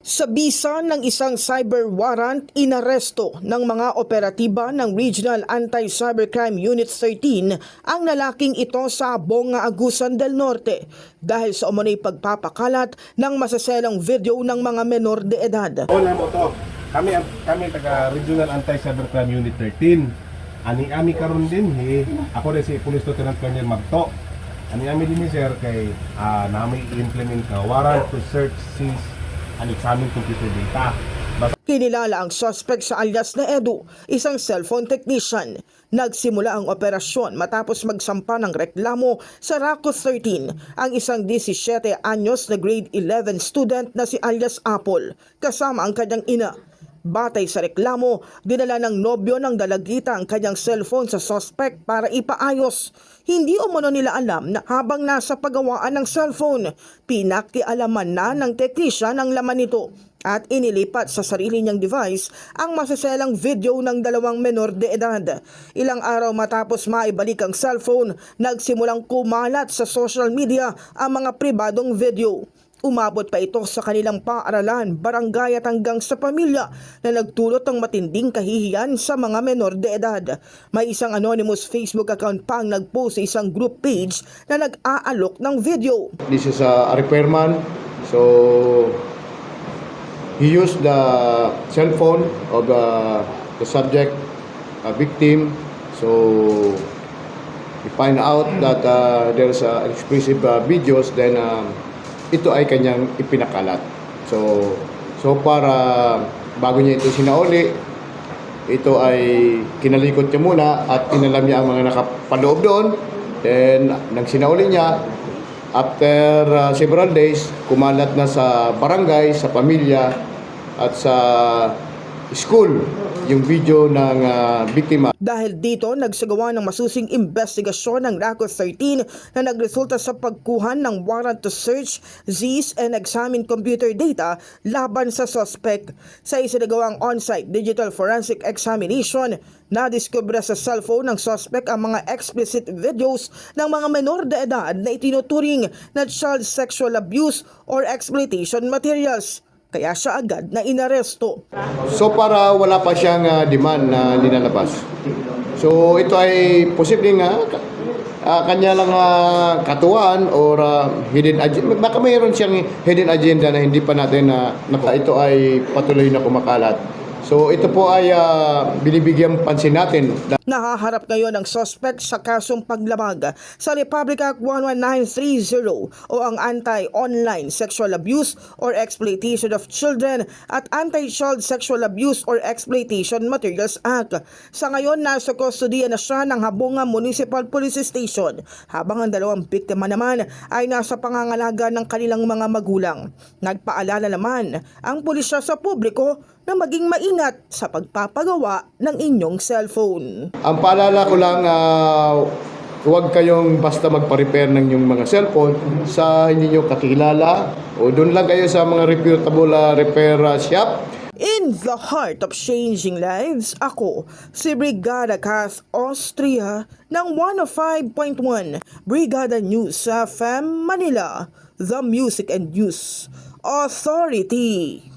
Sa bisa ng isang cyber warrant, inaresto ng mga operatiba ng Regional Anti-Cybercrime Unit 13 ang lalaking ito sa Bonga, Agusan del Norte dahil sa umano'y pagpapakalat ng masaselang video ng mga menor de edad. Hola mo to. Kami taga Regional Anti-Cybercrime Unit 13. Ani karon din ako rin si Police Lieutenant Colonel Magto. Ani din sir kay nami i-implement na warrant to search, seize and examine computer data. Kinilala ang suspect sa alias na Edu, isang cellphone technician. Nagsimula ang operasyon matapos magsampa ng reklamo sa RACO 13 ang isang 17 anyos na grade 11 student na si alias Apple kasama ang kanyang ina. Batay sa reklamo, dinala ng nobyo ng dalagita ang kanyang cellphone sa suspect para ipaayos. Hindi umano nila alam na habang nasa paggawaan ng cellphone, pinakialaman na ng technician ang laman nito at inilipat sa sarili niyang device ang masaselang video ng dalawang menor de edad. Ilang araw matapos maibalik ang cellphone, nagsimulang kumalat sa social media ang mga pribadong video. Umabot pa ito sa kanilang paaralan, barangay at hanggang sa pamilya na nagdulot ng matinding kahihiyan sa mga menor de edad. May isang anonymous Facebook account pa ang nagpost sa isang group page na nag-aalok ng video. This is a repairman, so he used the cell phone of the subject, victim. So we find out that there's expressive videos, then ito ay kanyang ipinakalat. So para bago niya ito sinauli, ito ay kinalikot niya muna at inalam niya ang mga nakapaloob doon. Then nang sinauli niya, after several days, kumalat na sa barangay, sa pamilya at sa school yung video ng biktima. Dahil dito, nagsagawa ng masusing investigasyon ng RACO 13 na nagresulta sa pagkuha ng warrant to search, seize, and examine computer data laban sa suspect. Sa isinagawang on-site digital forensic examination, nadiskubre sa cellphone ng suspect ang mga explicit videos ng mga menor de edad na itinuturing na child sexual abuse or exploitation materials. Kaya siya agad na inaresto. So para wala pa siyang demand na nilalabas. So ito ay posibleng kanya lang katuwaan or hidden agenda. Baka mayroon siyang hidden agenda na hindi pa natin ito ay patuloy na kumakalat. So ito po ay binibigyang pansin natin. Nahaharap ngayon ang suspect sa kasong paglabag sa Republic Act 11930 o ang Anti-Online Sexual Abuse or Exploitation of Children at Anti-Child Sexual Abuse or Exploitation Materials Act. Sa ngayon, nasa kustodiya na siya ng Habonga Municipal Police Station habang ang dalawang biktima naman ay nasa pangangalaga ng kanilang mga magulang. Nagpaalala naman ang pulisya sa publiko na maging maingat sa pagpapagawa ng inyong cellphone. Ang paalala ko lang, huwag kayong basta magpa-repair ng inyong mga cellphone sa hindi nyo kakilala o doon lang kayo sa mga reputable repair shop. In the heart of changing lives, ako si Brigada Kath Austria ng 105.1 Brigada News sa FM Manila, The Music and News Authority.